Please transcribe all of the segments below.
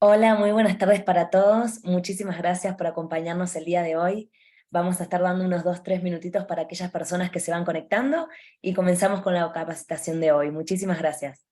Hola, muy buenas tardes para todos. Muchísimas gracias por acompañarnos el día de hoy. Vamos a estar dando unos 2, 3 minutitos para aquellas personas que se van conectando y comenzamos con la capacitación de hoy. Muchísimas gracias.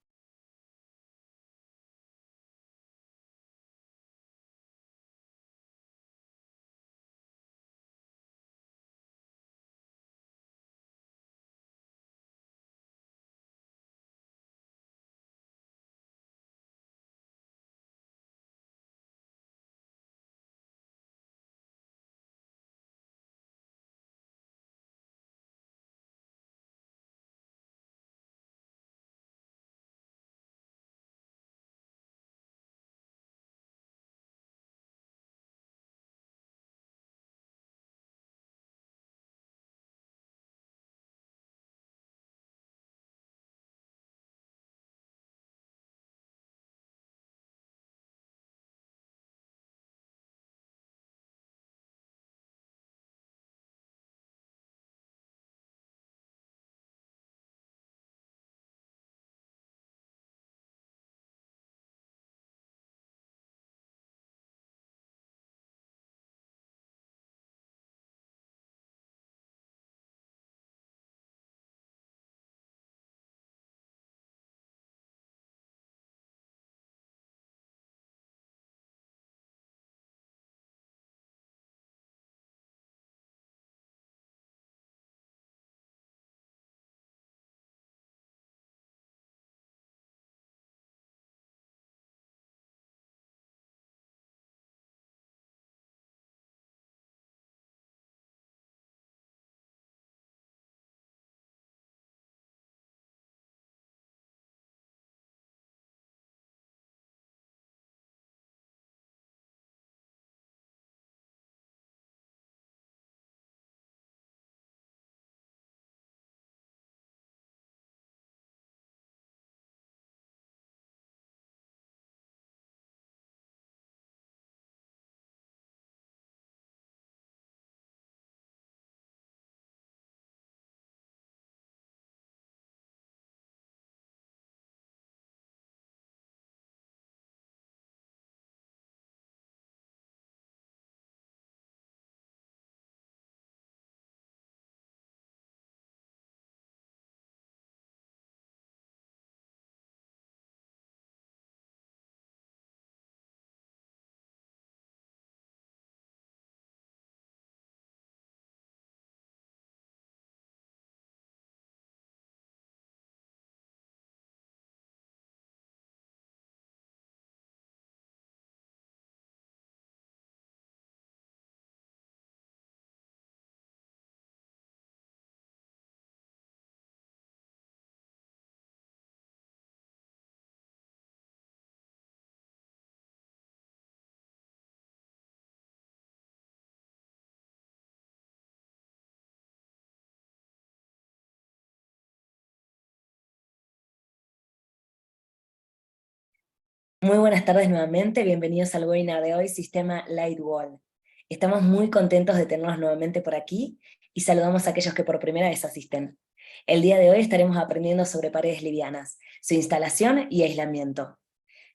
Muy buenas tardes nuevamente, bienvenidos al webinar de hoy, Sistema Lightwall. Estamos muy contentos de tenerlos nuevamente por aquí y saludamos a aquellos que por primera vez asisten. El día de hoy estaremos aprendiendo sobre paredes livianas, su instalación y aislamiento.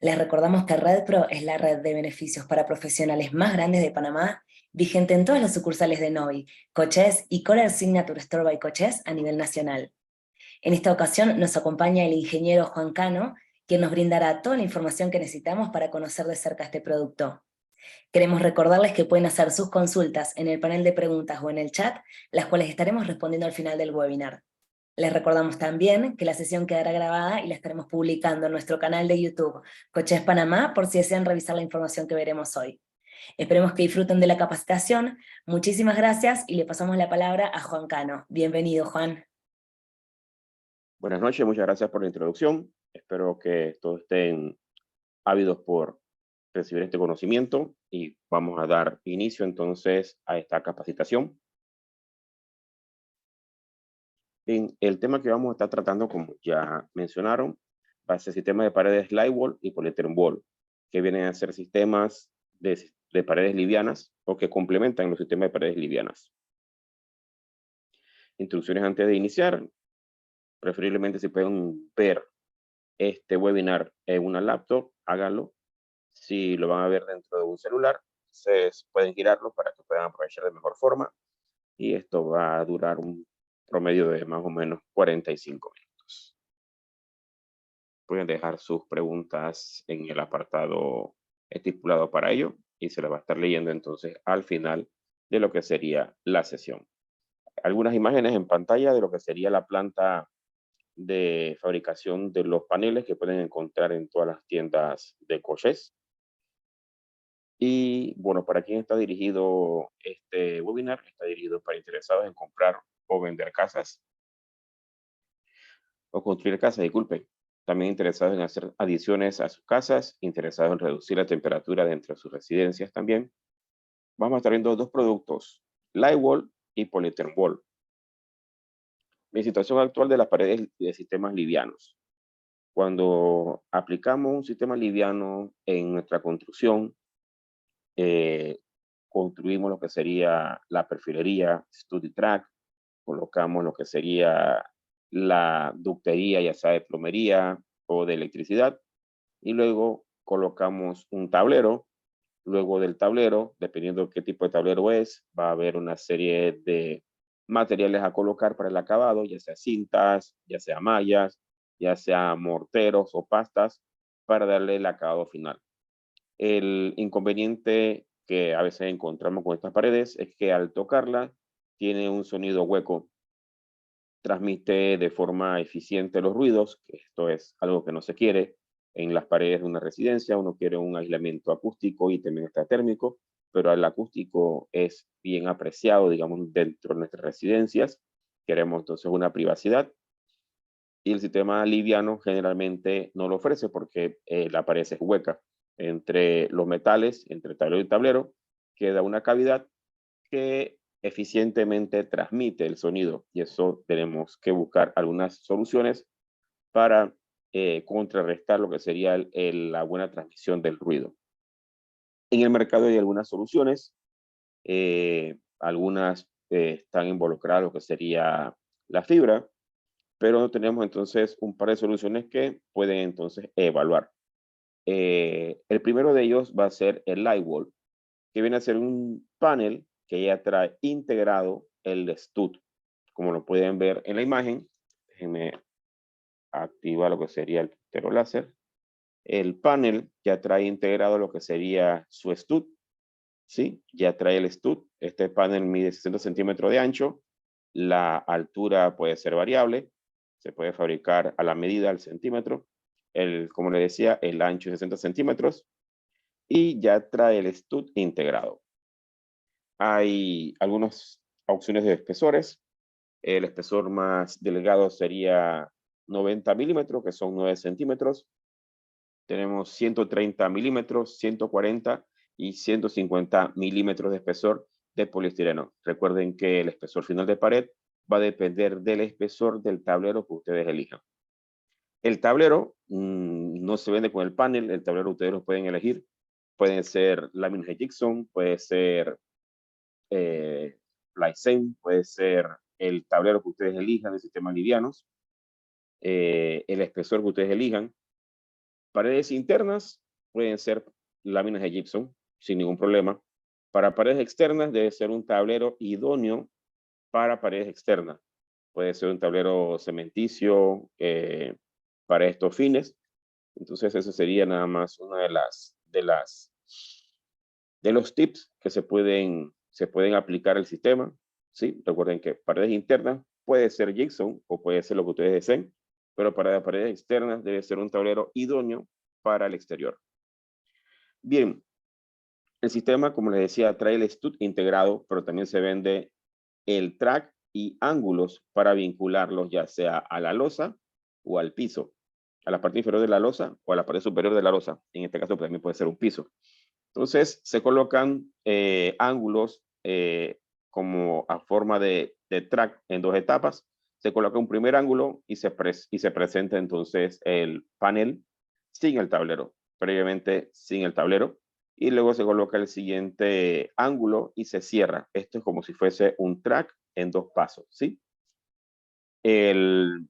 Les recordamos que RedPro es la red de beneficios para profesionales más grandes de Panamá, vigente en todas las sucursales de Novi, Cochés y Core Signature Store by Cochés a nivel nacional. En esta ocasión nos acompaña el ingeniero Juan Cano, quien nos brindará toda la información que necesitamos para conocer de cerca este producto. Queremos recordarles que pueden hacer sus consultas en el panel de preguntas o en el chat, las cuales estaremos respondiendo al final del webinar. Les recordamos también que la sesión quedará grabada y la estaremos publicando en nuestro canal de YouTube, Cochés Panamá, por si desean revisar la información que veremos hoy. Esperemos que disfruten de la capacitación. Muchísimas gracias y le pasamos la palabra a Juan Cano. Bienvenido, Juan. Buenas noches, muchas gracias por la introducción. Espero que todos estén ávidos por recibir este conocimiento y vamos a dar inicio entonces a esta capacitación. En el tema que vamos a estar tratando, como ya mencionaron, va a ser sistema de paredes Lightwall y Polyethylene Wall, que vienen a ser sistemas de paredes livianas o que complementan los sistemas de paredes livianas. Instrucciones antes de iniciar. Preferiblemente si pueden ver este webinar en una laptop, háganlo. Si lo van a ver dentro de un celular, entonces pueden girarlo para que puedan aprovechar de mejor forma. Y esto va a durar un promedio de más o menos 45 minutos. Pueden dejar sus preguntas en el apartado estipulado para ello y se las va a estar leyendo entonces al final de lo que sería la sesión. Algunas imágenes en pantalla de lo que sería la planta de fabricación de los paneles que pueden encontrar en todas las tiendas de coches. Y bueno, ¿para quién está dirigido este webinar? Está dirigido para interesados en comprar o vender casas o construir casas, disculpen. También interesados en hacer adiciones a sus casas, interesados en reducir la temperatura dentro de sus residencias también. Vamos a estar viendo dos productos, Lightwall y Polytherm Wall. Mi situación actual de las paredes de sistemas livianos. Cuando aplicamos un sistema liviano en nuestra construcción, construimos lo que sería la perfilería, study track, colocamos lo que sería la ductería, ya sea de plomería o de electricidad, y luego colocamos un tablero. Luego del tablero, dependiendo qué tipo de tablero es, va a haber una serie de materiales a colocar para el acabado, ya sea cintas, ya sea mallas, ya sea morteros o pastas, para darle el acabado final. El inconveniente que a veces encontramos con estas paredes es que al tocarla tiene un sonido hueco, transmite de forma eficiente los ruidos, que esto es algo que no se quiere en las paredes de una residencia. Uno quiere un aislamiento acústico y también está térmico, pero el acústico es bien apreciado, digamos, dentro de nuestras residencias. Queremos entonces una privacidad y el sistema liviano generalmente no lo ofrece porque la pared es hueca. Entre los metales, entre tablero y tablero, queda una cavidad que eficientemente transmite el sonido y eso tenemos que buscar algunas soluciones para contrarrestar lo que sería la buena transmisión del ruido. En el mercado hay algunas soluciones, algunas están involucradas lo que sería la fibra, pero tenemos entonces un par de soluciones que pueden entonces evaluar. El primero de ellos va a ser el Lightwall, que viene a ser un panel que ya trae integrado el stud. Como lo pueden ver en la imagen, déjenme activar lo que sería el puntero láser. El panel ya trae integrado lo que sería su stud, ¿sí? Ya trae el stud. Este panel mide 60 centímetros de ancho. La altura puede ser variable. Se puede fabricar a la medida, al centímetro. Como les decía, el ancho es 60 centímetros. Y ya trae el stud integrado. Hay algunas opciones de espesores. El espesor más delgado sería 90 milímetros, que son 9 centímetros. Tenemos 130 milímetros, 140 y 150 milímetros de espesor de poliestireno. Recuerden que el espesor final de pared va a depender del espesor del tablero que ustedes elijan. El tablero no se vende con el panel, el tablero ustedes lo pueden elegir. Pueden ser láminas de Gibson, puede ser Plysen, puede ser el tablero que ustedes elijan de sistemas livianos, el espesor que ustedes elijan. Paredes internas pueden ser láminas de Gibson sin ningún problema. Para paredes externas debe ser un tablero idóneo para paredes externas. Puede ser un tablero cementicio para estos fines. Entonces eso sería nada más una de los tips que se pueden aplicar al sistema. ¿Sí? Recuerden que paredes internas puede ser Gibson o puede ser lo que ustedes deseen, pero para las paredes externas debe ser un tablero idóneo para el exterior. Bien, el sistema, como les decía, trae el stud integrado, pero también se vende el track y ángulos para vincularlos ya sea a la losa o al piso, a la parte inferior de la losa o a la parte superior de la losa. En este caso también puede ser un piso. Entonces se colocan ángulos como a forma de track en dos etapas. Se coloca un primer ángulo y se presenta entonces el panel sin el tablero, previamente sin el tablero. Y luego se coloca el siguiente ángulo y se cierra. Esto es como si fuese un track en dos pasos, ¿sí? El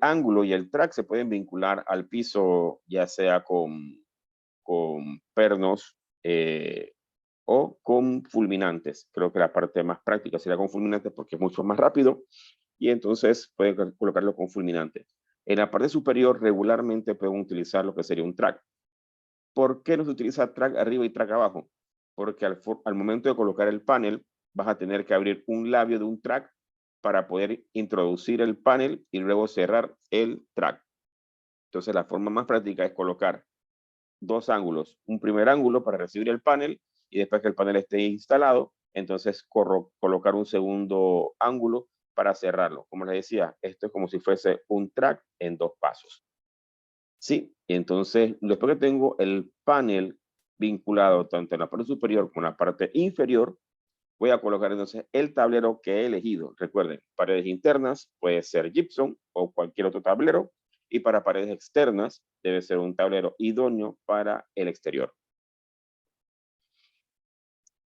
ángulo y el track se pueden vincular al piso, ya sea con con pernos o con fulminantes. Creo que la parte más práctica sería con fulminantes porque es mucho más rápido y entonces pueden colocarlo con fulminante. En la parte superior regularmente pueden utilizar lo que sería un track. ¿Por qué no se utiliza track arriba y track abajo? Porque al momento de colocar el panel vas a tener que abrir un labio de un track para poder introducir el panel y luego cerrar el track. Entonces la forma más práctica es colocar dos ángulos, un primer ángulo para recibir el panel y después que el panel esté instalado, entonces colocar un segundo ángulo para cerrarlo. Como les decía, esto es como si fuese un track en dos pasos. Sí, entonces después que tengo el panel vinculado tanto en la parte superior como en la parte inferior, voy a colocar entonces el tablero que he elegido. Recuerden, paredes internas puede ser gypsum o cualquier otro tablero. Y para paredes externas debe ser un tablero idóneo para el exterior.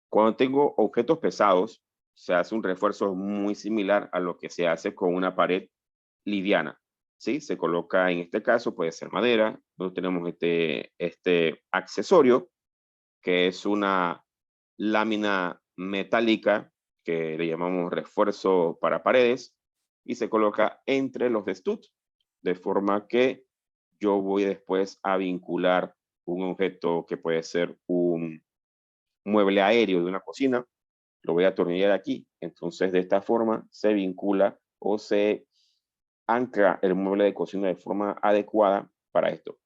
Cuando tengo objetos pesados, se hace un refuerzo muy similar a lo que se hace con una pared liviana. ¿Sí? Se coloca, en este caso, puede ser madera. Nosotros tenemos este accesorio, que es una lámina metálica que le llamamos refuerzo para paredes y se coloca entre los studs, de forma que yo voy después a vincular un objeto que puede ser un mueble aéreo de una cocina, lo voy a atornillar aquí, entonces de esta forma se vincula o se ancla el mueble de cocina de forma adecuada para esto.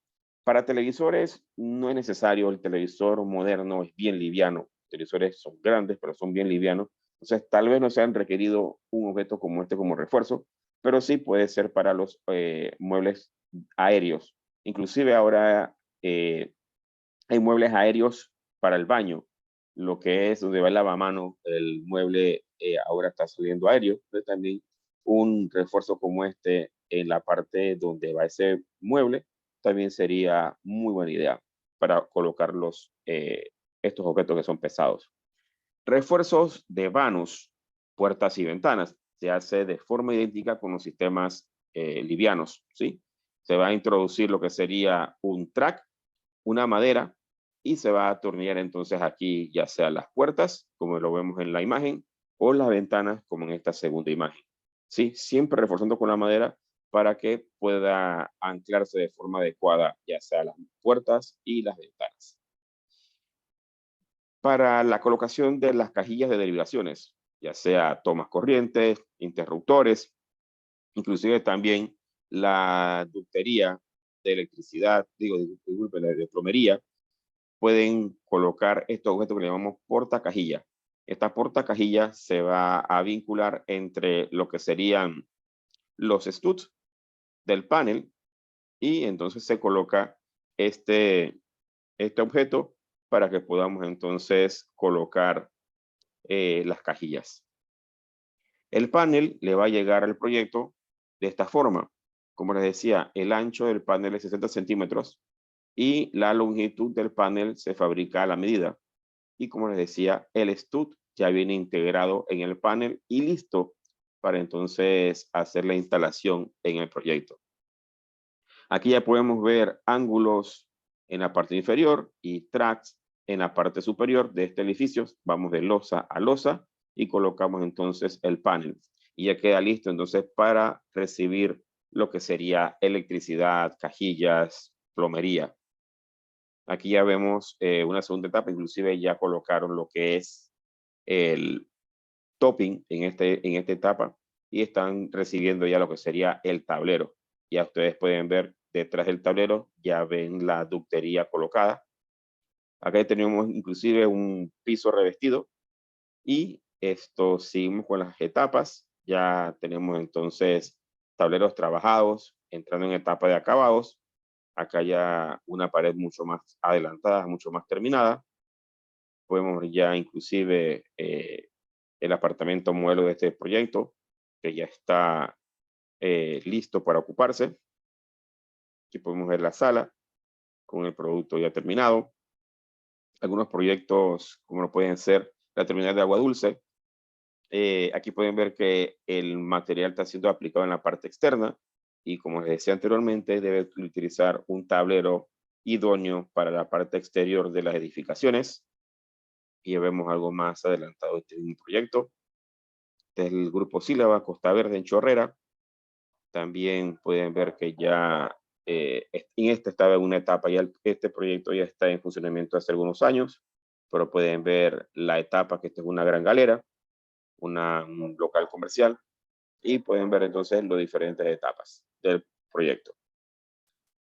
Para televisores no es necesario, el televisor moderno es bien liviano, los televisores son grandes pero son bien livianos, entonces tal vez no se han requerido un objeto como este como refuerzo, pero sí puede ser para los muebles aéreos. Inclusive ahora hay muebles aéreos para el baño, lo que es donde va el lavamano, el mueble ahora está subiendo aéreo, pero también un refuerzo como este en la parte donde va ese mueble también sería muy buena idea para colocar estos objetos que son pesados. Refuerzos de vanos, puertas y ventanas, se hace de forma idéntica con los sistemas livianos, ¿sí? Se va a introducir lo que sería un track, una madera, y se va a atornillar entonces aquí ya sea las puertas, como lo vemos en la imagen, o las ventanas, como en esta segunda imagen. ¿Sí? Siempre reforzando con la madera para que pueda anclarse de forma adecuada, ya sea las puertas y las ventanas. Para la colocación de las cajillas de derivaciones, ya sea tomas corrientes, interruptores, inclusive también la ductería de electricidad, disculpe, de plomería, pueden colocar estos objetos que le llamamos portacajilla. Esta portacajilla se va a vincular entre lo que serían los studs del panel y entonces se coloca este objeto para que podamos entonces colocar las cajillas. El panel le va a llegar al proyecto de esta forma. Como les decía, el ancho del panel es 60 centímetros y la longitud del panel se fabrica a la medida. Y como les decía, el stud ya viene integrado en el panel y listo para entonces hacer la instalación en el proyecto. Aquí ya podemos ver ángulos en la parte inferior y tracks en la parte superior de este edificio. Vamos de losa a losa y colocamos entonces el panel. Y ya queda listo entonces para recibir lo que sería electricidad, cajillas, plomería. Aquí ya vemos una segunda etapa, inclusive ya colocaron lo que es el topping en esta etapa y están recibiendo ya lo que sería el tablero. Ya ustedes pueden ver detrás del tablero, ya ven la ductería colocada. Acá tenemos inclusive un piso revestido y esto seguimos con las etapas. Ya tenemos entonces tableros trabajados, entrando en etapa de acabados. Acá ya una pared mucho más adelantada, mucho más terminada. Podemos ver ya inclusive el apartamento modelo de este proyecto, que ya está listo para ocuparse. Aquí podemos ver la sala con el producto ya terminado. Algunos proyectos, como lo pueden ser la terminal de agua dulce. Aquí pueden ver que el material está siendo aplicado en la parte externa y como les decía anteriormente, debe utilizar un tablero idóneo para la parte exterior de las edificaciones. Y ya vemos algo más adelantado de este mismo proyecto. Este es el grupo Sílaba, Costa Verde en Chorrera. También pueden ver que ya en este estaba en una etapa, ya este proyecto ya está en funcionamiento hace algunos años, pero pueden ver la etapa que esta es una gran galera, un local comercial, y pueden ver entonces las diferentes etapas del proyecto.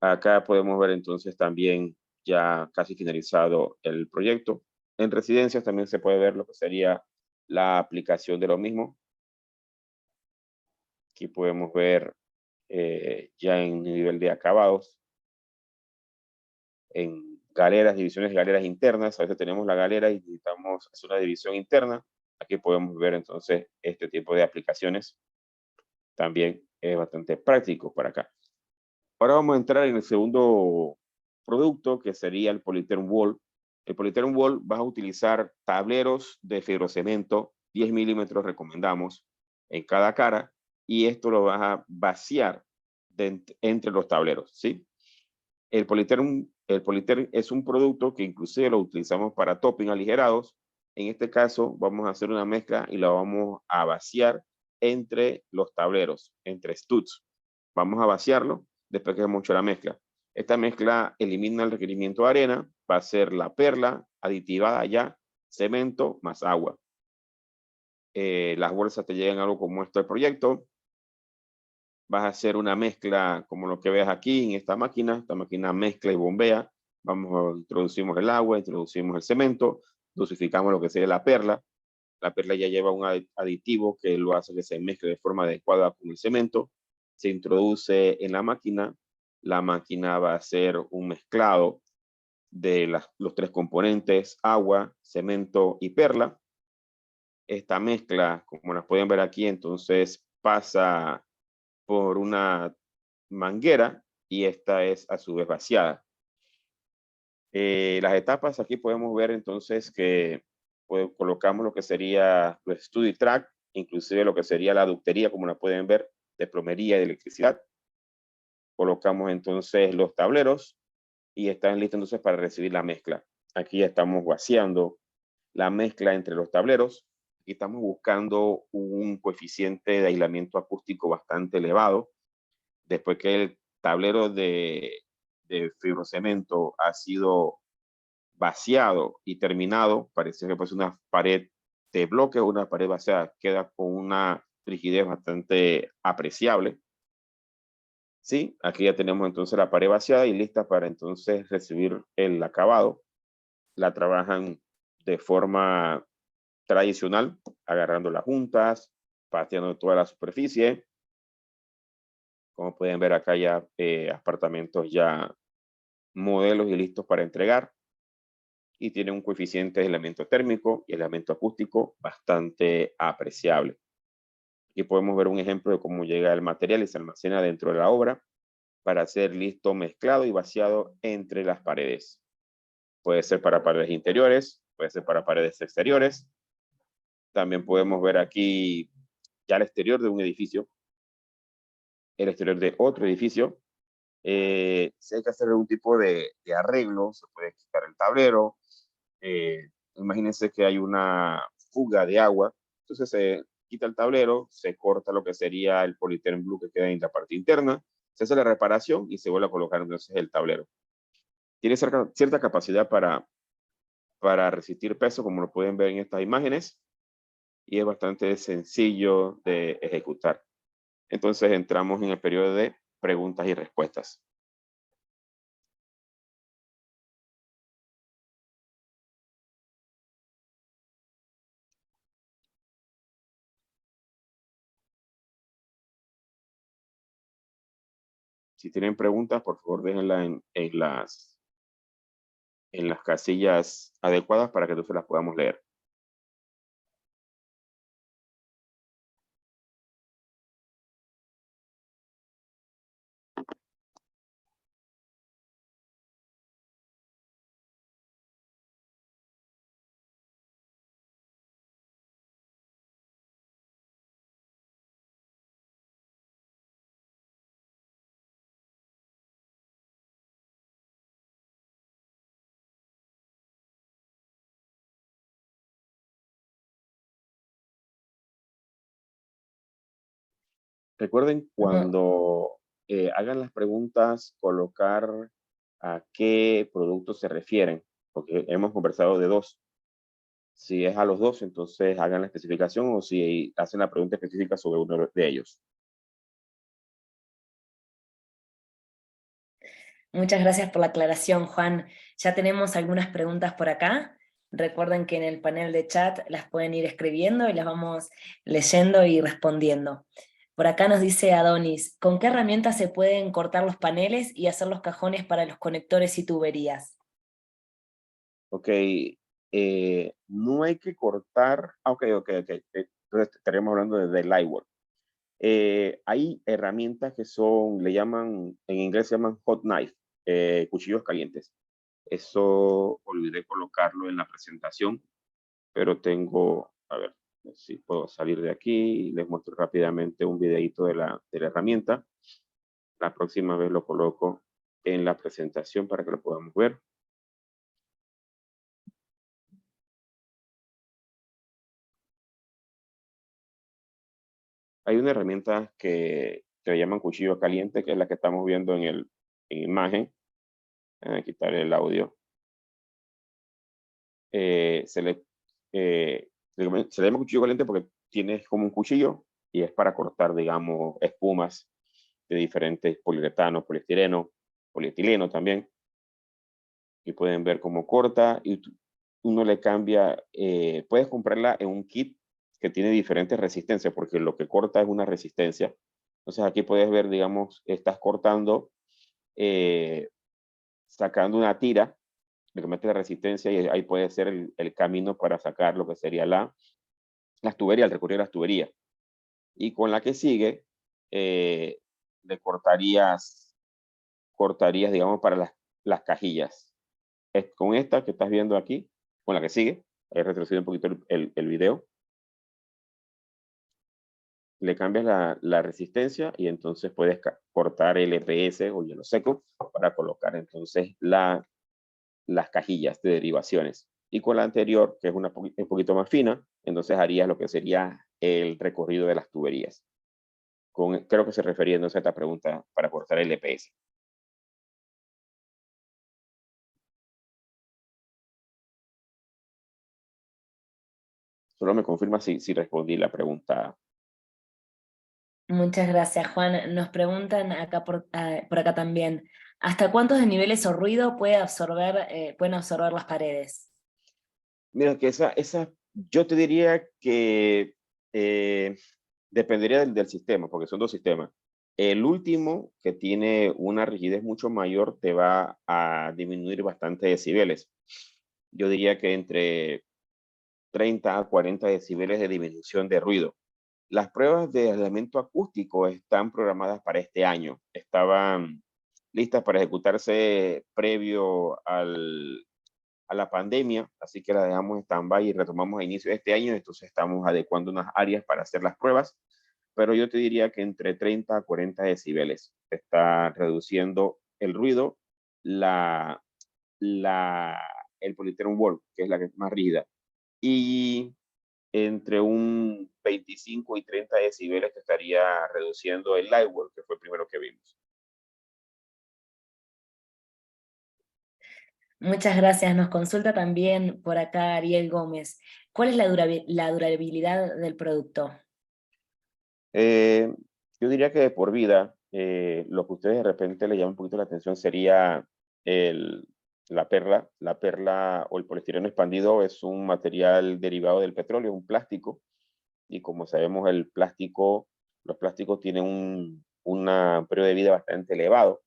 Acá podemos ver entonces también ya casi finalizado el proyecto. En residencias también se puede ver lo que sería la aplicación de lo mismo. Aquí podemos ver ya en nivel de acabados, en galeras, divisiones de galeras internas. A veces tenemos la galera y necesitamos hacer una división interna. Aquí podemos ver entonces este tipo de aplicaciones. También es bastante práctico para acá. Ahora vamos a entrar en el segundo producto, que sería el Polytherm Wall. El Polytherm Wall vas a utilizar tableros de fibrocemento, 10 milímetros recomendamos en cada cara, y esto lo vas a vaciar entre los tableros, ¿sí? El Polytherm es un producto que inclusive lo utilizamos para topping aligerados. En este caso vamos a hacer una mezcla y la vamos a vaciar entre los tableros, entre studs. Vamos a vaciarlo después que hemos hecho la mezcla. Esta mezcla elimina el requerimiento de arena, va a ser la perla aditivada ya, cemento más agua. Las bolsas te llegan algo como esto el proyecto. Vas a hacer una mezcla como lo que ves aquí en esta máquina mezcla y bombea. Introducimos el agua, introducimos el cemento, dosificamos lo que sería la perla. La perla ya lleva un aditivo que lo hace que se mezcle de forma adecuada con el cemento. Se introduce en la máquina va a hacer un mezclado de los tres componentes, agua, cemento y perla. Esta mezcla, como las pueden ver aquí, entonces pasa por una manguera y esta es a su vez vaciada. Las etapas aquí podemos ver entonces que colocamos lo que sería los study track, inclusive lo que sería la ductería, como la pueden ver, de plomería y de electricidad. Colocamos entonces los tableros y están listos entonces para recibir la mezcla. Aquí ya estamos vaciando la mezcla entre los tableros. Aquí estamos buscando un coeficiente de aislamiento acústico bastante elevado. Después que el tablero de fibrocemento ha sido vaciado y terminado, parece que pues una pared de bloque o una pared vaciada queda con una rigidez bastante apreciable. Sí, aquí ya tenemos entonces la pared vaciada y lista para entonces recibir el acabado. La trabajan de forma tradicional, agarrando las juntas, pateando toda la superficie. Como pueden ver acá ya apartamentos ya modelos y listos para entregar. Y tiene un coeficiente de aislamiento térmico y aislamiento acústico bastante apreciable. Aquí podemos ver un ejemplo de cómo llega el material y se almacena dentro de la obra para ser listo, mezclado y vaciado entre las paredes. Puede ser para paredes interiores, puede ser para paredes exteriores. También podemos ver aquí ya el exterior de un edificio, el exterior de otro edificio. Si hay que hacer algún tipo de arreglo, se puede quitar el tablero. Imagínense que hay una fuga de agua, entonces se quita el tablero, se corta lo que sería el Polytherm Blue que queda en la parte interna, se hace la reparación y se vuelve a colocar entonces el tablero. Tiene cierta capacidad para resistir peso, como lo pueden ver en estas imágenes, y es bastante sencillo de ejecutar. Entonces entramos en el periodo de preguntas y respuestas. Si tienen preguntas, por favor déjenla en las casillas adecuadas para que nosotros las podamos leer. Recuerden No, cuando hagan las preguntas, colocar a qué productos se refieren, porque hemos conversado de dos. Si es a los dos, entonces hagan la especificación o si hacen la pregunta específica sobre uno de ellos. muchas gracias por la aclaración, Juan. Ya tenemos algunas preguntas por acá. Recuerden que en el panel de chat las pueden ir escribiendo y las vamos leyendo y respondiendo. Por acá nos dice Adonis, ¿con qué herramientas se pueden cortar los paneles y hacer los cajones para los conectores y tuberías? Ok, no hay que cortar. Ok. Entonces estaríamos hablando de Lightwork. Hay herramientas que son, le llaman, en inglés se llaman hot knife, cuchillos calientes. Eso olvidé colocarlo en la presentación, pero tengo, a ver si puedo salir de aquí y les muestro rápidamente un videito de la herramienta. La próxima vez lo coloco en la presentación para que lo podamos ver. Hay una herramienta que le llaman cuchillo caliente, que es la que estamos viendo en imagen. Voy a quitar el audio. Eh, se le, se le llama cuchillo caliente porque tiene como un cuchillo y es para cortar, digamos, espumas de diferentes poliuretanos, poliestireno, polietileno también. Y pueden ver cómo corta y uno le cambia, puedes comprarla en un kit que tiene diferentes resistencias porque lo que corta es una resistencia. Entonces aquí puedes ver, digamos, estás cortando, eh, sacando una tira, le metes la resistencia y ahí puede ser el camino para sacar lo que sería las tuberías, el recorrido de las tuberías. Y con la que sigue, eh, le cortarías, digamos, para las cajillas. Con esta que estás viendo aquí, con la que sigue, he retrocedido un poquito el video, le cambias la resistencia y entonces puedes cortar el EPS o hielo seco para colocar entonces las cajillas de derivaciones. Y con la anterior, que es un poquito más fina, entonces harías lo que sería el recorrido de las tuberías. Creo que se refería entonces a esta pregunta para cortar el EPS. Solo me confirma si respondí la pregunta. Muchas gracias, Juan. Nos preguntan acá por acá también, ¿hasta cuántos desniveles o ruido pueden absorber las paredes? Mira, que yo te diría que dependería del sistema, porque son dos sistemas. El último, que tiene una rigidez mucho mayor, te va a disminuir bastante decibeles. Yo diría que entre 30 a 40 decibeles de disminución de ruido. Las pruebas de aislamiento acústico están programadas para este año. Estaban listas para ejecutarse previo a la pandemia, así que la dejamos en stand-by y retomamos a inicio de este año, entonces estamos adecuando unas áreas para hacer las pruebas, pero yo te diría que entre 30 a 40 decibeles está reduciendo el ruido, la, la, el polythermal wall, que es la que es más rígida, y entre un 25 y 30 decibeles que estaría reduciendo el light wall, que fue el primero que vimos. Muchas gracias. Nos consulta también por acá Ariel Gómez. ¿Cuál es la durabilidad del producto? Eh, yo diría que de por vida, lo que ustedes de repente le llaman un poquito la atención sería el, la perla. La perla o el poliestireno expandido es un material derivado del petróleo, un plástico, y como sabemos los plásticos tienen un periodo de vida bastante elevado.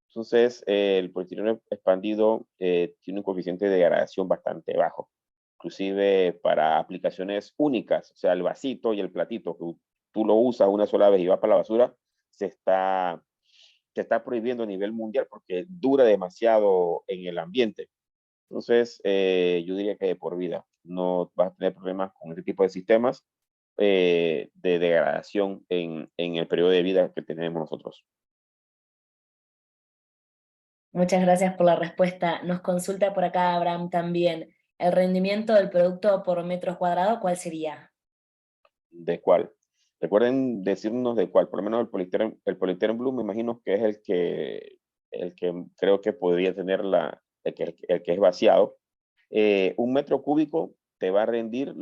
Entonces, el poliestireno expandido tiene un coeficiente de degradación bastante bajo, inclusive para aplicaciones únicas, o sea, el vasito y el platito que tú lo usas una sola vez y va para la basura, se está, se está prohibiendo a nivel mundial porque dura demasiado en el ambiente. Entonces, yo diría que de por vida no vas a tener problemas con este tipo de sistemas de degradación en el periodo de vida que tenemos nosotros. Muchas gracias por la respuesta. Nos consulta por acá Abraham también. ¿El rendimiento del producto por metro cuadrado cuál sería? ¿De cuál? Recuerden decirnos de cuál, por lo menos el Polytherm Blue me imagino que es el que creo que podría tener el que es vaciado. 1 metro cúbico te va a rendir,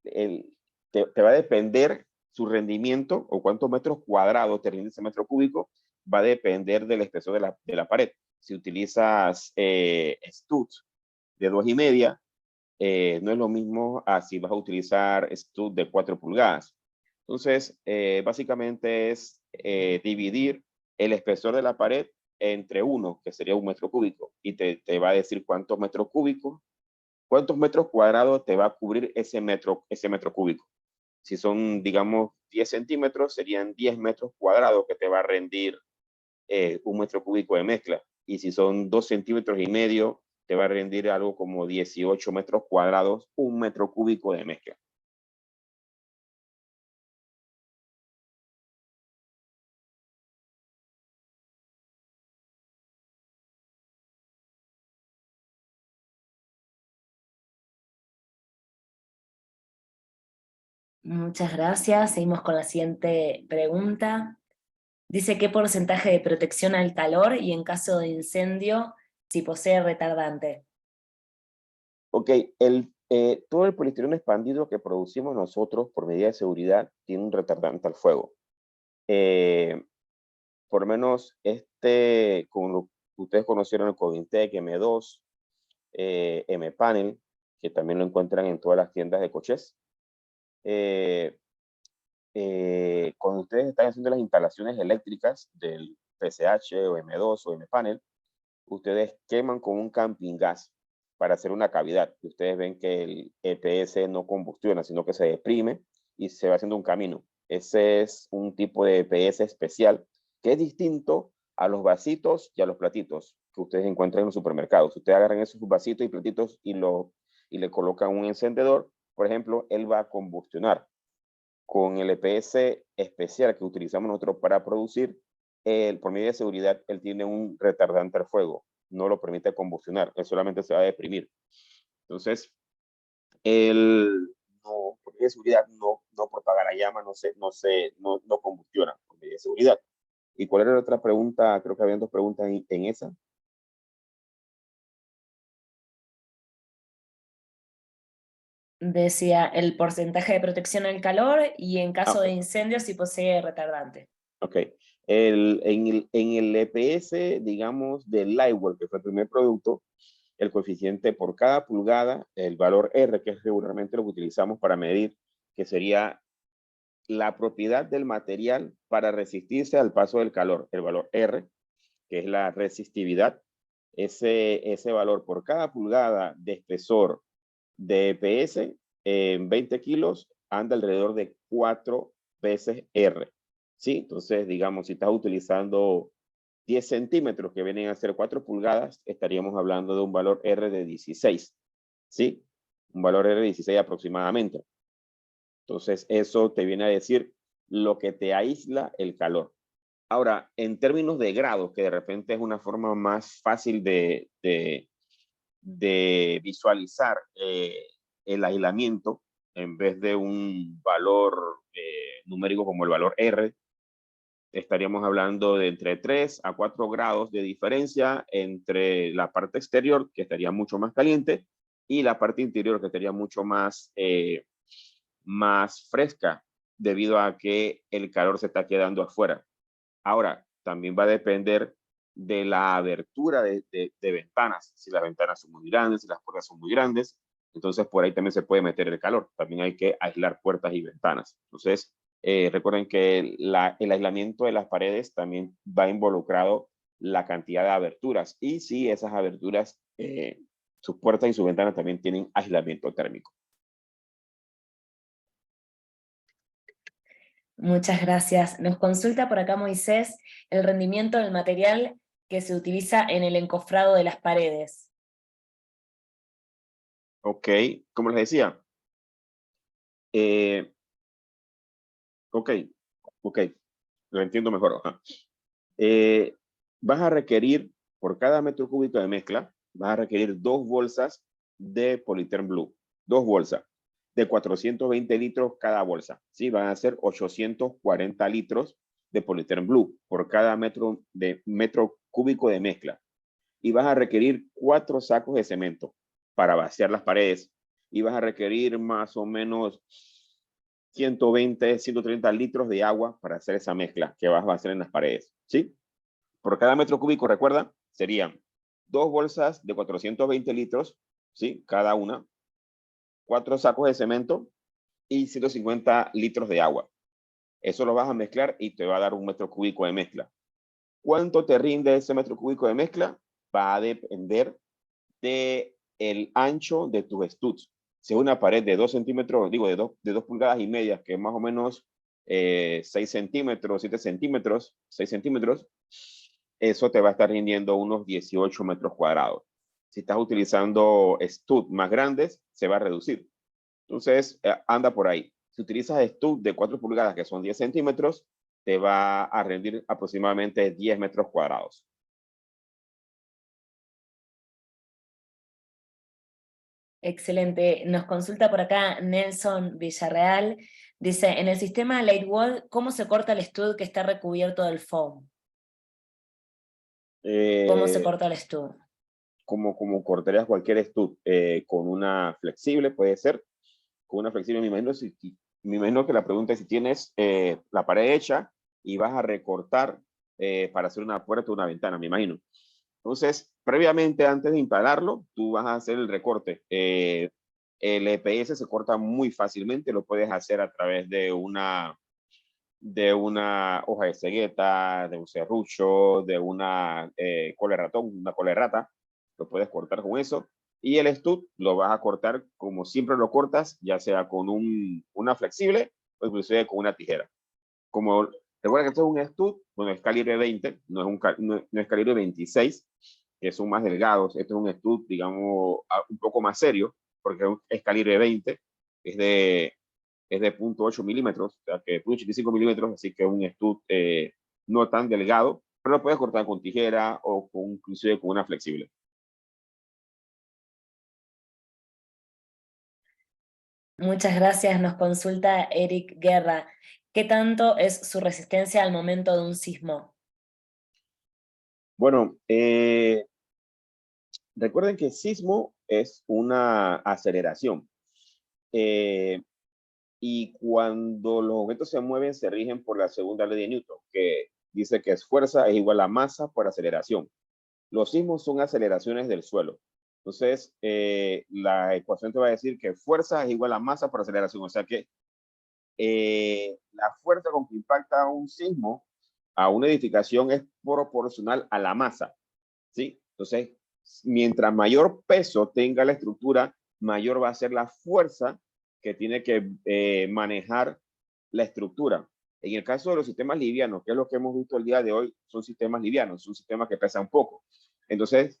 te va a depender su rendimiento o cuántos metros cuadrados te rinde ese metro cúbico, va a depender del espesor de la pared. Si utilizas studs de 2,5, no es lo mismo a si vas a utilizar stud de 4 pulgadas. Entonces, básicamente es dividir el espesor de la pared entre 1, que sería 1 metro cúbico, y te va a decir cuántos metros cúbicos, cuántos metros cuadrados te va a cubrir ese metro cúbico. Si son, digamos, 10 centímetros, serían 10 metros cuadrados que te va a rendir 1 metro cúbico de mezcla. Y si son 2,5 centímetros, te va a rendir algo como 18 metros cuadrados, 1 metro cúbico de mezcla. Muchas gracias. Seguimos con la siguiente pregunta. Dice qué porcentaje de protección al calor y en caso de incendio, si posee retardante. Ok, todo el poliestireno expandido que producimos nosotros por medida de seguridad tiene un retardante al fuego. Por lo menos como lo que ustedes conocieron, el Covintec M2, M-Panel, que también lo encuentran en todas las tiendas de coches. Cuando ustedes están haciendo las instalaciones eléctricas del PCH o M2 o M-Panel, ustedes queman con un camping gas para hacer una cavidad. Ustedes ven que el EPS no combustiona, sino que se deprime y se va haciendo un camino. Ese es un tipo de EPS especial que es distinto a los vasitos y a los platitos que ustedes encuentran en los supermercados. Ustedes agarran esos vasitos y platitos y le colocan un encendedor, por ejemplo, él va a combustionar. Con el EPS especial que utilizamos nosotros para producir, por medio de seguridad, él tiene un retardante al fuego, no lo permite combustionar, él solamente se va a deprimir. Entonces, él no, por medio de seguridad, no propaga la llama, no combustiona por medio de seguridad. ¿Y cuál era la otra pregunta? Creo que habían 2 preguntas en esa. Decía el porcentaje de protección al calor y en caso de Okay. incendio, si posee retardante. Ok. En el EPS, digamos, del Lightwell, que fue el primer producto, el coeficiente por cada pulgada, el valor R, que es regularmente lo que utilizamos para medir, que sería la propiedad del material para resistirse al paso del calor, el valor R, que es la resistividad. Ese valor por cada pulgada de espesor de EPS en 20 kilos anda alrededor de 4 veces R. ¿Sí? Entonces, digamos, si estás utilizando 10 centímetros, que vienen a ser 4 pulgadas, estaríamos hablando de un valor R de 16. ¿Sí? Un valor R de 16 aproximadamente. Entonces, eso te viene a decir lo que te aísla el calor. Ahora, en términos de grados, que de repente es una forma más fácil de visualizar el aislamiento, en vez de un valor numérico como el valor R, estaríamos hablando de entre 3 a 4 grados de diferencia entre la parte exterior, que estaría mucho más caliente, y la parte interior, que estaría mucho más fresca, debido a que el calor se está quedando afuera. Ahora, también va a depender de la abertura de ventanas. Si las ventanas son muy grandes, si las puertas son muy grandes, entonces por ahí también se puede meter el calor. También hay que aislar puertas y ventanas. Entonces, recuerden que el aislamiento de las paredes también va involucrado la cantidad de aberturas. Y si esas aberturas, sus puertas y sus ventanas también tienen aislamiento térmico. Muchas gracias. Nos consulta por acá Moisés el rendimiento del material que se utiliza en el encofrado de las paredes. Ok, como les decía, ok, lo entiendo mejor. Vas a requerir, por cada metro cúbico de mezcla, vas a requerir 2 bolsas de Polytherm Blue. 2 bolsas. de 420 litros cada bolsa. ¿Sí? Van a ser 840 litros de Polytherm Blue por cada metro cúbico de mezcla. Y vas a requerir 4 sacos de cemento para vaciar las paredes. Y vas a requerir más o menos 120, 130 litros de agua para hacer esa mezcla que vas a hacer en las paredes. ¿Sí? Por cada metro cúbico, recuerda, serían 2 bolsas de 420 litros, ¿sí? Cada una, 4 sacos de cemento y 150 litros de agua. Eso lo vas a mezclar y te va a dar un metro cúbico de mezcla. ¿Cuánto te rinde ese metro cúbico de mezcla? Va a depender del ancho de tus studs. Si es una pared de 2 centímetros, digo, de 2 pulgadas y media, que es más o menos 6 centímetros, 7 centímetros, 6 centímetros, eso te va a estar rindiendo unos 18 metros cuadrados. Si estás utilizando stud más grandes, se va a reducir. Entonces, anda por ahí. Si utilizas stud de 4 pulgadas, que son 10 centímetros, te va a rendir aproximadamente 10 metros cuadrados. Excelente. Nos consulta por acá Nelson Villarreal. Dice, en el sistema Lightwall, ¿cómo se corta el stud que está recubierto del foam? ¿Cómo se corta el stud? Como cortarías cualquier stud, con una flexible, puede ser. Con una flexible, me imagino que la pregunta es si tienes la pared hecha y vas a recortar para hacer una puerta o una ventana, me imagino. Entonces, previamente, antes de instalarlo, tú vas a hacer el recorte. El EPS se corta muy fácilmente, lo puedes hacer a través de una hoja de cegueta, de un serrucho, de una cola de ratón, una cola de rata. Lo puedes cortar con eso. Y el stud lo vas a cortar como siempre lo cortas, ya sea con una flexible o inclusive con una tijera. Como recuerda que esto es un stud, bueno, es calibre 20, no es calibre 26, que son más delgados. Este es un stud, digamos, un poco más serio, porque es calibre 20, es de 0.8 milímetros, o sea que 0.85 milímetros, así que es un stud no tan delgado, pero lo puedes cortar con tijera o inclusive con una flexible. Muchas gracias. Nos consulta Eric Guerra. ¿Qué tanto es su resistencia al momento de un sismo? Bueno, recuerden que sismo es una aceleración. Y cuando los objetos se mueven, se rigen por la segunda ley de Newton, que dice que es fuerza es igual a masa por aceleración. Los sismos son aceleraciones del suelo. Entonces, la ecuación te va a decir que fuerza es igual a masa por aceleración. O sea que la fuerza con que impacta un sismo a una edificación es proporcional a la masa, ¿sí? Entonces, mientras mayor peso tenga la estructura, mayor va a ser la fuerza que tiene que manejar la estructura. En el caso de los sistemas livianos, que es lo que hemos visto el día de hoy, son sistemas livianos, son sistemas que pesan poco. Entonces,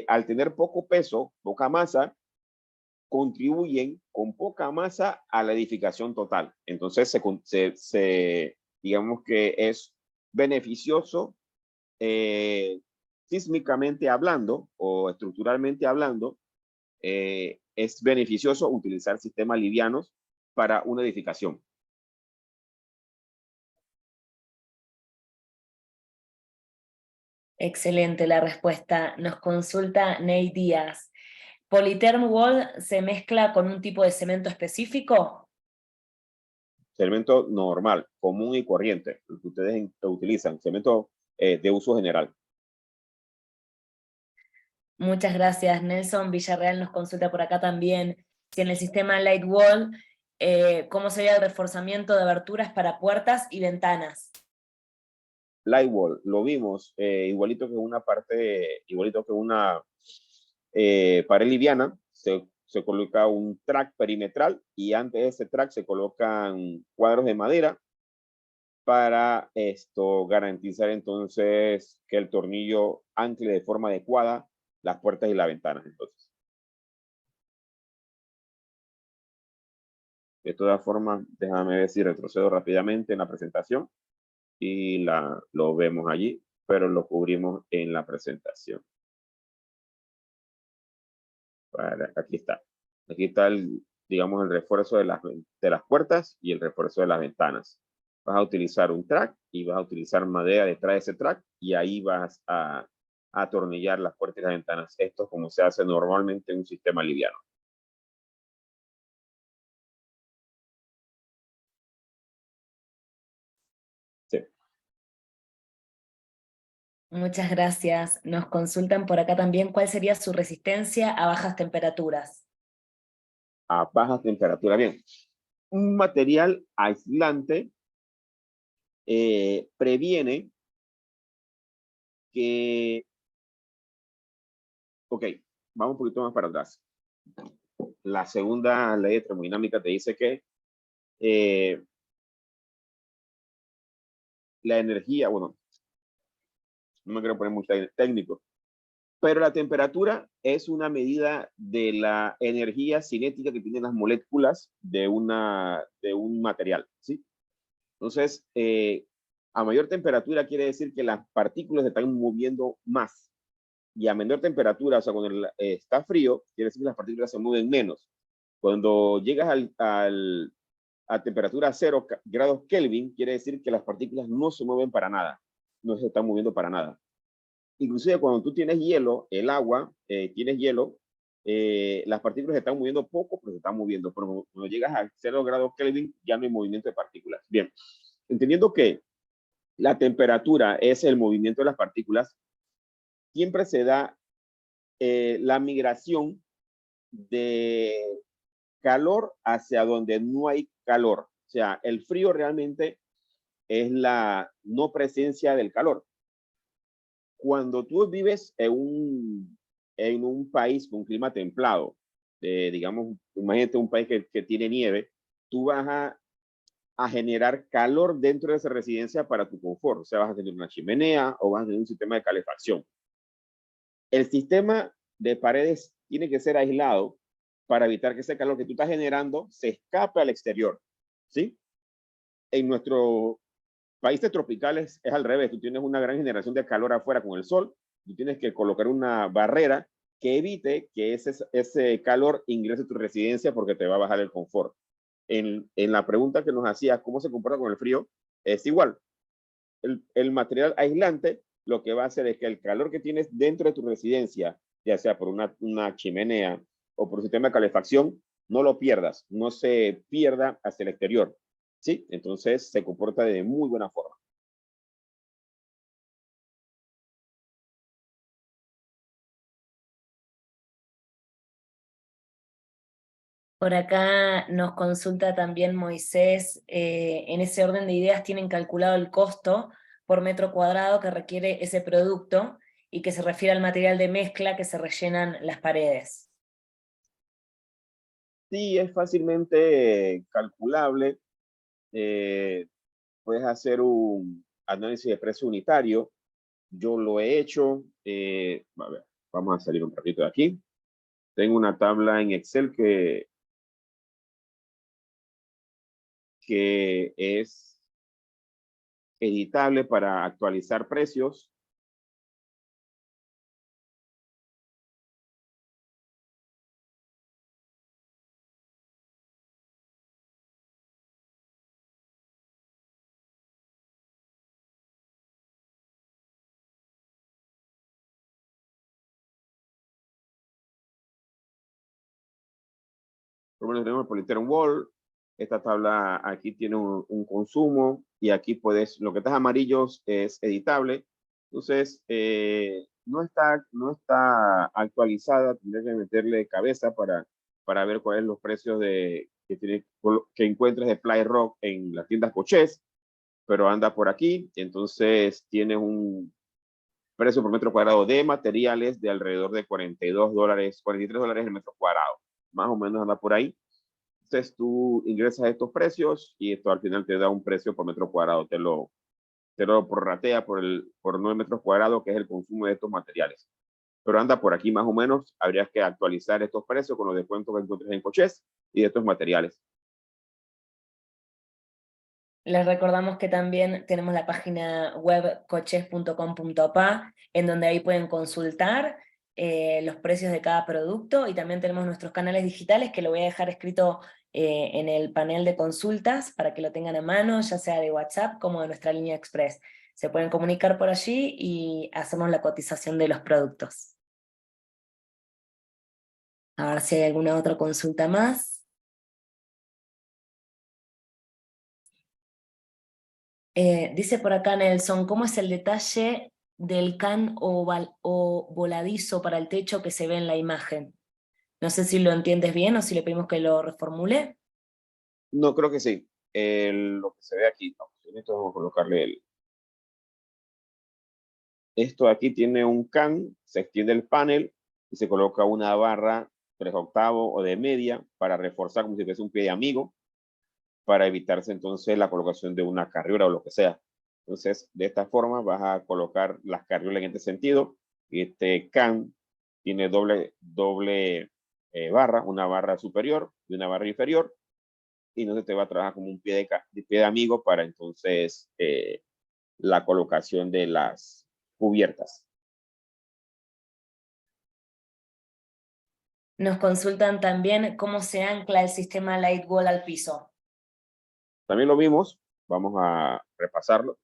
al tener poco peso, poca masa, contribuyen con poca masa a la edificación total. Entonces, digamos que es beneficioso sísmicamente hablando o estructuralmente hablando, es beneficioso utilizar sistemas livianos para una edificación. Excelente la respuesta. Nos consulta Ney Díaz. ¿Polytherm Wall se mezcla con un tipo de cemento específico? Cemento normal, común y corriente, el que ustedes utilizan, cemento de uso general. Muchas gracias. Nelson Villarreal nos consulta por acá también si en el sistema Light Wall, cómo sería el reforzamiento de aberturas para puertas y ventanas. Lightwall, lo vimos, igualito que una igualito que una pared liviana, se coloca un track perimetral y antes de ese track se colocan cuadros de madera para garantizar entonces que el tornillo ancle de forma adecuada las puertas y las ventanas. Entonces, de todas formas, déjame ver si retrocedo rápidamente en la presentación y lo vemos allí, pero lo cubrimos en la presentación. Aquí está. Aquí está digamos, el refuerzo de las puertas y el refuerzo de las ventanas. Vas a utilizar un track y vas a utilizar madera detrás de ese track y ahí vas a atornillar las puertas y las ventanas. Esto es como se hace normalmente en un sistema liviano. Sí. Muchas gracias. Nos consultan por acá también cuál sería su resistencia a bajas temperaturas. A bajas temperaturas. Bien, un material aislante previene que, ok, vamos un poquito más para atrás. La segunda ley de termodinámica te dice que la energía, bueno, no me quiero poner muy técnico, pero la temperatura es una medida de la energía cinética que tienen las moléculas de un material, ¿sí? Entonces, a mayor temperatura quiere decir que las partículas se están moviendo más. Y a menor temperatura, o sea, cuando está frío, quiere decir que las partículas se mueven menos. Cuando llegas a temperatura 0 grados Kelvin, quiere decir que las partículas no se mueven para nada, no se están moviendo para nada. Inclusive cuando tú tienes hielo, el agua, tienes hielo, las partículas se están moviendo poco, pero se están moviendo. Pero cuando llegas a 0 grados Kelvin, ya no hay movimiento de partículas. Bien, entendiendo que la temperatura es el movimiento de las partículas, siempre se da la migración de calor hacia donde no hay calor. O sea, el frío realmente es la no presencia del calor. Cuando tú vives en un país con clima templado, digamos, imagínate un país que tiene nieve, tú vas a generar calor dentro de esa residencia para tu confort. O sea, vas a tener una chimenea o vas a tener un sistema de calefacción. El sistema de paredes tiene que ser aislado para evitar que ese calor que tú estás generando se escape al exterior, ¿sí? En nuestros países tropicales es al revés. Tú tienes una gran generación de calor afuera con el sol. Tú tienes que colocar una barrera que evite que ese calor ingrese a tu residencia porque te va a bajar el confort. En la pregunta que nos hacía, ¿cómo se comporta con el frío? Es igual. El material aislante lo que va a hacer es que el calor que tienes dentro de tu residencia, ya sea por una chimenea o por un sistema de calefacción, no lo pierdas, no se pierda hacia el exterior. ¿Sí? Entonces se comporta de muy buena forma. Por acá nos consulta también Moisés, en ese orden de ideas tienen calculado el costo por metro cuadrado que requiere ese producto y que se refiere al material de mezcla que se rellenan las paredes. Sí, es fácilmente calculable. Eh, puedes hacer un análisis de precio unitario. Yo lo he hecho. A ver, vamos a salir un ratito de aquí. Tengo una tabla en Excel que es editable para actualizar precios. Por lo menos tenemos el polyethylene wall. Esta tabla aquí tiene un consumo y aquí puedes, lo que está amarillo es editable. Entonces, no está actualizada. Tendré que meterle cabeza para ver cuáles son los precios que encuentres de Ply Rock en las tiendas Cochés, pero anda por aquí. Entonces, tienes un precio por metro cuadrado de materiales de alrededor de $42, $43 el metro cuadrado. Más o menos anda por ahí. Entonces tú ingresas estos precios y esto al final te da un precio por metro cuadrado. Te lo prorratea por 9 metros cuadrados, que es el consumo de estos materiales. Pero anda por aquí más o menos. Habrías que actualizar estos precios con los descuentos que encuentres en Cochés y de estos materiales. Les recordamos que también tenemos la página web coches.com.pa, en donde ahí pueden consultar los precios de cada producto, y también tenemos nuestros canales digitales, que lo voy a dejar escrito en el panel de consultas para que lo tengan a mano, ya sea de WhatsApp como de nuestra línea Express. Se pueden comunicar por allí y hacemos la cotización de los productos. A ver si hay alguna otra consulta más. Dice por acá Nelson, ¿cómo es el detalle del can o voladizo para el techo que se ve en la imagen? No sé si lo entiendes bien o si le pedimos que lo reformule. No, creo que sí. Lo que se ve aquí, no, esto vamos a colocarle esto aquí tiene un can, se extiende el panel y se coloca una barra 3/8 o de media para reforzar como si fuese un pie de amigo, para evitarse entonces la colocación de una carriola o lo que sea. Entonces, de esta forma vas a colocar las carriolas en este sentido. Este can tiene doble barra, una barra superior y una barra inferior, y entonces te va a trabajar como un pie de amigo para entonces la colocación de las cubiertas. Nos consultan también cómo se ancla el sistema Lightwall al piso. También lo vimos, vamos a repasarlo.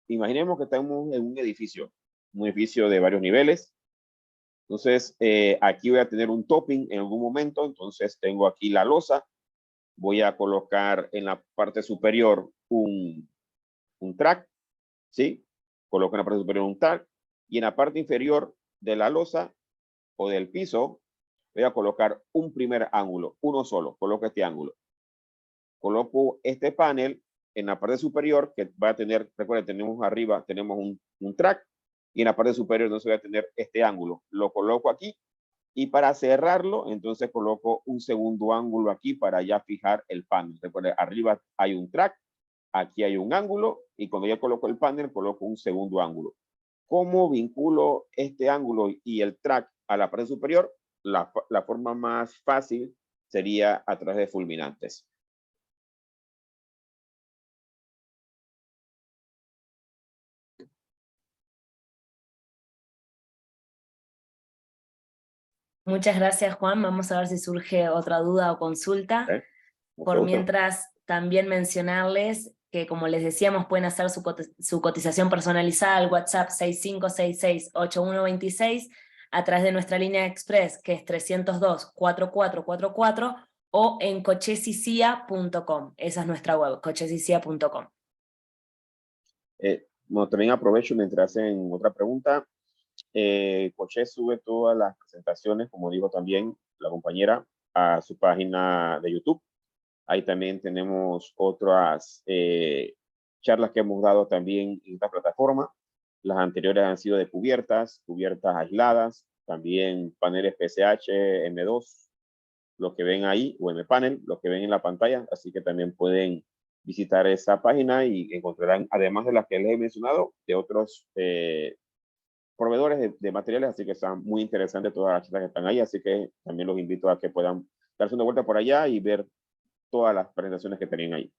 Imaginemos que estamos en un edificio de varios niveles. Entonces, aquí voy a tener un topping en algún momento. Entonces, tengo aquí la losa. Voy a colocar en la parte superior un track, ¿sí? Coloco en la parte superior un track. Y en la parte inferior de la losa o del piso, voy a colocar un primer ángulo, uno solo. Coloco este ángulo. Coloco este panel en la parte superior, que va a tener, recuerden, tenemos arriba, tenemos un track, y en la parte superior entonces voy a tener este ángulo. Lo coloco aquí, y para cerrarlo, entonces coloco un segundo ángulo aquí para ya fijar el panel. Recuerden, arriba hay un track, aquí hay un ángulo, y cuando ya coloco el panel, coloco un segundo ángulo. ¿Cómo vinculo este ángulo y el track a la pared superior? La forma más fácil sería a través de fulminantes. Muchas gracias, Juan. Vamos a ver si surge otra duda o consulta. ¿Eh? Por mientras, también mencionarles que, como les decíamos, pueden hacer su cotización personalizada al WhatsApp 6566-8126 a través de nuestra línea Express, que es 302-4444, o en cochesicia.com. Esa es nuestra web, cochesicia.com. Bueno, también aprovecho mientras hacen otra pregunta. Coche sube todas las presentaciones, como dijo también la compañera, a su página de YouTube. Ahí también tenemos otras charlas que hemos dado también en esta plataforma. Las anteriores han sido de cubiertas aisladas, también paneles PCH, M2, lo que ven ahí, o M-Panel, lo que ven en la pantalla. Así que también pueden visitar esa página y encontrarán, además de las que les he mencionado, de otros proveedores de materiales, así que están muy interesantes todas las charlas que están ahí, así que también los invito a que puedan darse una vuelta por allá y ver todas las presentaciones que tenían ahí.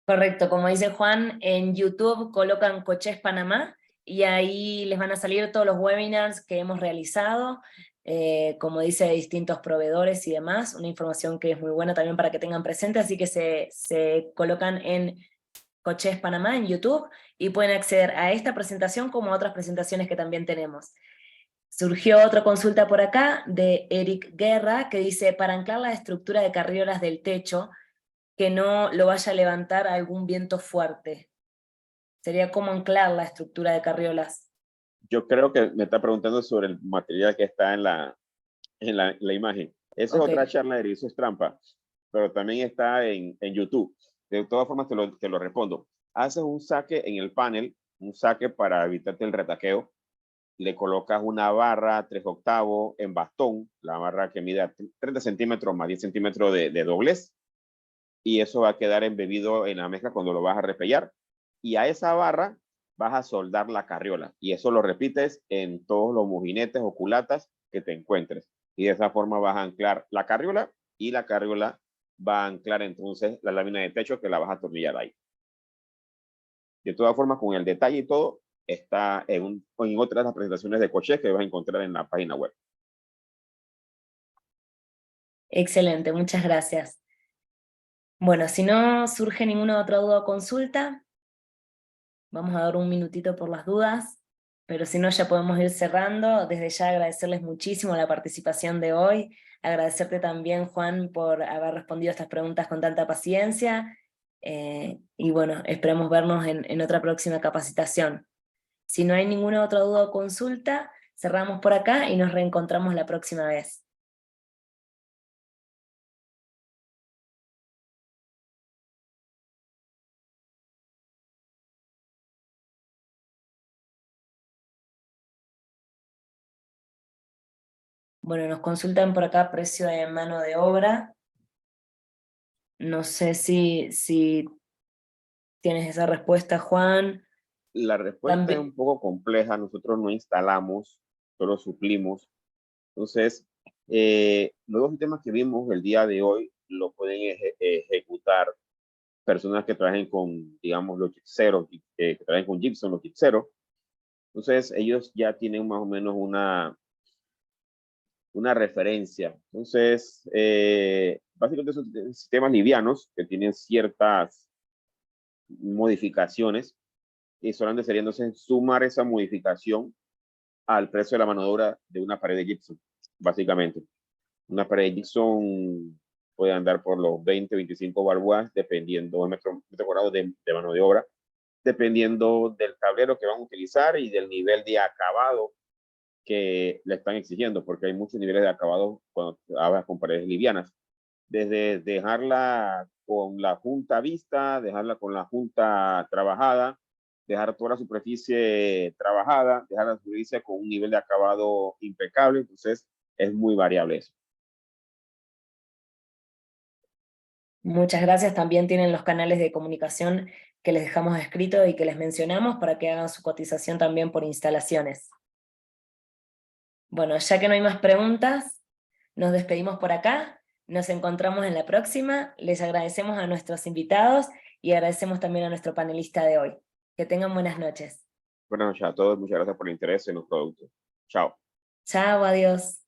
Correcto, como dice Juan, en YouTube colocan Coches Panamá y ahí les van a salir todos los webinars que hemos realizado, como dice, de distintos proveedores y demás, una información que es muy buena también para que tengan presente, así que se colocan en Coches Panamá en YouTube y pueden acceder a esta presentación como a otras presentaciones que también tenemos. Surgió otra consulta por acá de Eric Guerra que dice, para anclar la estructura de carriolas del techo, que no lo vaya a levantar algún viento fuerte. Sería cómo anclar la estructura de carriolas. Yo creo que me está preguntando sobre el material que está en la imagen. Esa es otra charla de eso es trampa, pero también está en YouTube. De todas formas, te lo respondo. Haces un saque en el panel, un saque para evitarte el retaqueo. Le colocas una barra 3/8 en bastón, la barra que mide 30 centímetros más 10 centímetros de doblez, y eso va a quedar embebido en la mezcla cuando lo vas a repellar. Y a esa barra vas a soldar la carriola, y eso lo repites en todos los mojinetes o culatas que te encuentres. Y de esa forma vas a anclar la carriola, y la carriola va a anclar entonces la lámina de techo que la vas a atornillar ahí. De todas formas, con el detalle y todo, está en otras de las presentaciones de Coche que vas a encontrar en la página web. Excelente, muchas gracias. Bueno, si no surge ninguna otra duda o consulta, vamos a dar un minutito por las dudas, pero si no ya podemos ir cerrando. Desde ya agradecerles muchísimo la participación de hoy, agradecerte también, Juan, por haber respondido a estas preguntas con tanta paciencia, y bueno, esperamos vernos en otra próxima capacitación. Si no hay ninguna otra duda o consulta, cerramos por acá y nos reencontramos la próxima vez. Bueno, nos consultan por acá precio de mano de obra. No sé si tienes esa respuesta, Juan. La respuesta es También, un poco compleja. Nosotros no instalamos, solo suplimos. Entonces, los dos sistemas que vimos el día de hoy lo pueden ejecutar personas que trabajen con, digamos, los gipseros, que trabajen con Gibson, los gipseros. Entonces, ellos ya tienen más o menos una referencia. Entonces, básicamente son sistemas livianos que tienen ciertas modificaciones y solamente sería entonces sumar esa modificación al precio de la mano de obra de una pared de gypsum, básicamente. Una pared de gypsum puede andar por los 20, 25 balboas, dependiendo del metro cuadrado de mano de obra, dependiendo del tablero que van a utilizar y del nivel de acabado que le están exigiendo, porque hay muchos niveles de acabado cuando hablas con paredes livianas. Desde dejarla con la junta vista, dejarla con la junta trabajada, dejar toda la superficie trabajada, dejar la superficie con un nivel de acabado impecable. Entonces, es muy variable eso. muchas gracias. También tienen los canales de comunicación que les dejamos escrito y que les mencionamos para que hagan su cotización también por instalaciones. Bueno, ya que no hay más preguntas, nos despedimos por acá. Nos encontramos en la próxima. Les agradecemos a nuestros invitados y agradecemos también a nuestro panelista de hoy. Que tengan buenas noches. Buenas noches a todos. Muchas gracias por el interés en los productos. Chao. Chao, adiós.